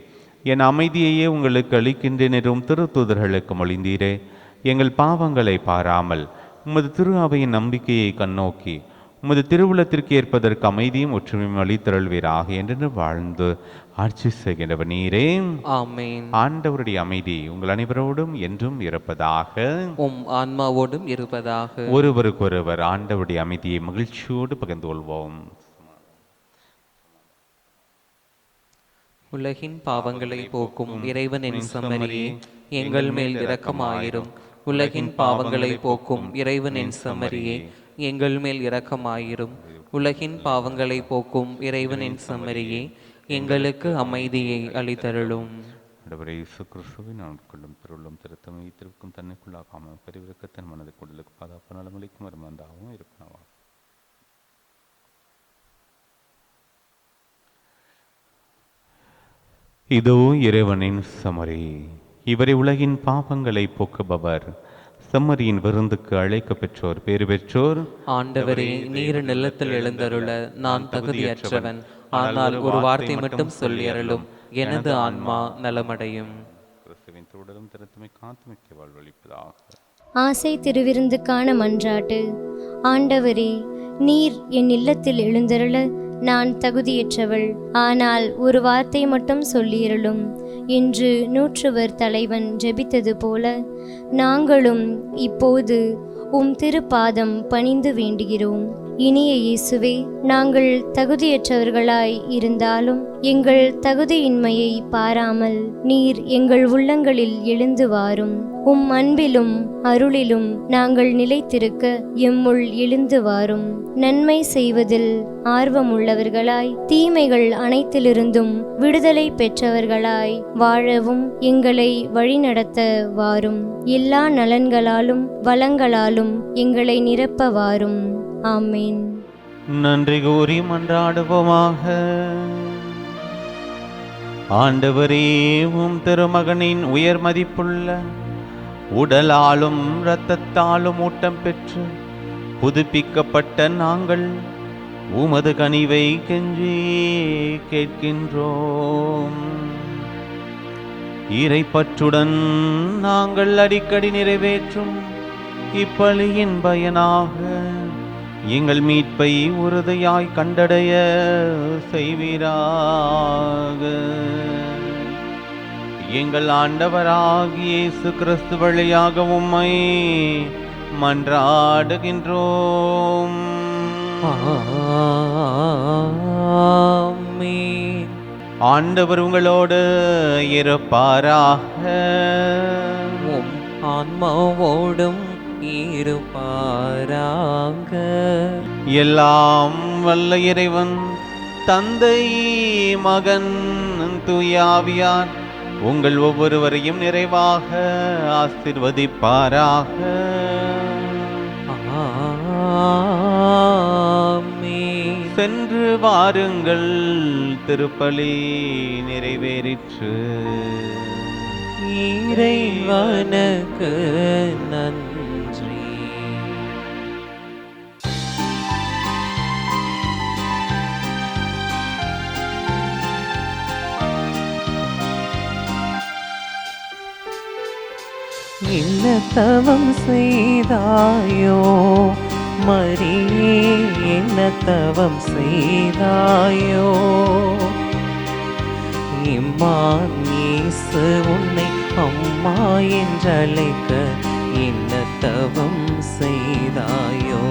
என் அமைதியையே உங்களுக்கு அளிக்கின்றேன் என்றும் திருத்தூதர்களுக்கு மொழிந்தீரே. எங்கள் பாவங்களை பாராமல் உமது திரு அவையின் நம்பிக்கையை கண்ணோக்கி உமது திருவுளத்திற்கு ஏற்பதற்கு அமைதியும் ஒற்றுமையும் அளித்தருள்வீராக என்று வாழ்ந்து ஆட்சி செய்கின்றவர் நீரே. ஆமென். ஆண்டவருடைய அமைதி உங்கள் அனைவரோடும் என்றும் இருப்பதாக. உம் ஆன்மாவோடும் இருப்பதாக. ஒருவருக்கொருவர் ஆண்டவருடைய அமைதியை மகிழ்ச்சியோடு பகிர்ந்து கொள்வோம். உலகின் பாவங்களை போக்கும் இறைவனின் செம்மறியே, எங்கள் மேல் இரக்கமாயிரும். உலகின் பாவங்களை போக்கும் இறைவனின் செம்மறியே, எங்கள் மேல் இரக்கமாயிரும். உலகின் பாவங்களை போக்கும் இறைவனின் செம்மறியே, எங்களுக்கு அமைதியை அளித்தருளும். இயேசு கிறிஸ்துவின் நாட்களும் திருள்ளும் திருத்தமை திருக்கும் தன்னைக்குள்ளாகாமல் பெருவிருக்கத்தின் மனது குடலுக்கு பாதுகாப்பு நலமளிக்கும் மருமந்தாகவும் இருப்பனவா. இதோ இறைவனின் செம்மறி, இவரை உலகின் பாவங்களை போக்குபவர். செம்மறியின் விருந்துக்கு அழைக்க பெற்றோர் பேறு பெற்றோர். ஆண்டவரே, நீர் நிலத்தில் எழுந்தருள நான் தகுதியற்றவன். ஆனால் ஒரு வார்த்தை மட்டும் சொல்லியருளும், எனது ஆன்மா நலமடையும். கிறிஸ்துவின் தூடலும் திருத்தமை காத்துமிக்க வாழ்வளிப்பதாக. ஆசை திருவிருந்துக்கான மன்றாட்டு. ஆண்டவரே, நீர் என் இல்லத்தில் எழுந்தருள நான் தகுதியற்றவள். ஆனால் ஒரு வார்த்தை மட்டும் சொல்லியருளும் என்று 100 தலைவன் ஜெபித்தது போல நாங்களும் இப்போது உம் திருப்பாதம் பணிந்து வேண்டுகிறோம். இனிய இயேசுவே, நாங்கள் தகுதியற்றவர்களாய் இருந்தாலும் எங்கள் தகுதியின்மையை பாராமல் நீர் எங்கள் உள்ளங்களில் எழுந்து வாரும். உம் அன்பிலும் அருளிலும் நாங்கள் நிலைத்திருக்க எம்முள் எழுந்து வாரும். நன்மை செய்வதில் ஆர்வமுள்ளவர்களாய் தீமைகள் அனைத்திலிருந்தும் விடுதலை பெற்றவர்களாய் வாழவும் எங்களை வழிநடத்த வாரும். எல்லா நலன்களாலும் வளங்களாலும் எங்களை நிரப்ப வாரும். ஆமேன். நன்றி கூறி மன்றாடுவோமாக. ஆண்டவரே, உம் திருமகனின் உயர் மதிப்புள்ள உடலாலும் இரத்தத்தாலும் ஊட்டம் பெற்று புதுப்பிக்கப்பட்ட நாங்கள் உமது கனிவை கெஞ்சி கேட்கின்றோம். இறைப்பற்றுடன் நாங்கள் அடிக்கடி நிறைவேற்றும் இப்பலியின் பயனாக எங்கள் மீட்பை உறுதியாய் கண்டடைய செய்வீராக. எங்கள் ஆண்டவராகிய இயேசு கிறிஸ்து வழியாக உம்மை மன்றாடுகின்றோம். ஆமென். ஆண்டவர் உங்களோடு இருப்பாராக. உம் ஆன்மாவோடும் இருப்பாராக. எல்லாம் வல்ல இறைவன் தந்தை, மகன், தூயாவியார் உங்கள் ஒவ்வொருவரையும் நிறைவாக ஆசீர்வதிப்பாராக. ஆமென். சென்று வாருங்கள், திருப்பலி நிறைவேறிற்று. இறைவனுக்கு நன்றி. என்ன தவம் செய்தாயோ மரியே, என்ன தவம் செய்தாயோ. இம்மான் இயேசு உன்னை அம்மா என்றழைக்க என்ன தவம் செய்தாயோ.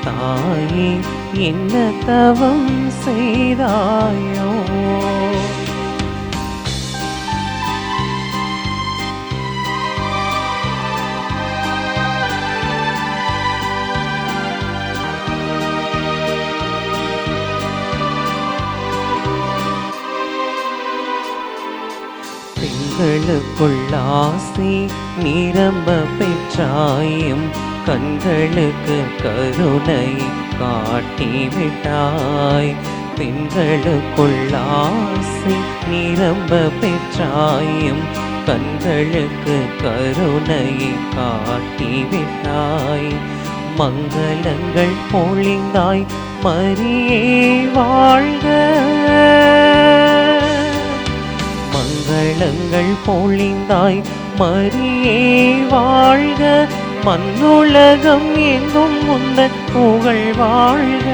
தாயே, என்ன தவம் செய்தாயோ. கண்களுக்குள் ஆசி நிரம்ப பெற்றாயும் கண்களுக்கு கருணை காட்டிவிட்டாய். பெண்களுக்குள் ஆசி நிரம்ப பெற்றாயும் கண்களுக்கு கருணை காட்டிவிட்டாய். மங்களங்கள் பொழிந்தாய் மரியே வாழ்க. மங்களங்கள் பொழிந்தாய் மரியே வாழ்க. மண்ணுலகம் எங்கும் முந்தன் புகழ் வாழ்க.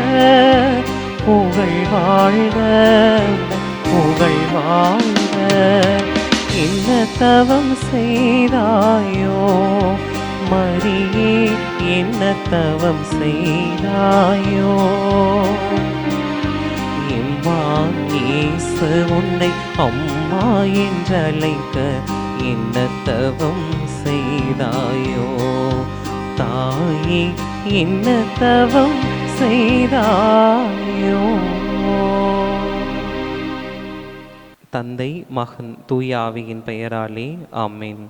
புகழ் வாழ்க, புகழ் வாழ்க. என்ன தவம் செய்தாயோ மரியே, என்ன தவம் செய்தாயோ. எம்மான் இயேசு உன்னை அம்மா என்றழைக்க என்ன தவம் செய்தாயோ. தாயே, என்ன தவம் செய்தாயோ. தந்தை, மகன், தூய ஆவியின் பெயராலே ஆமென்.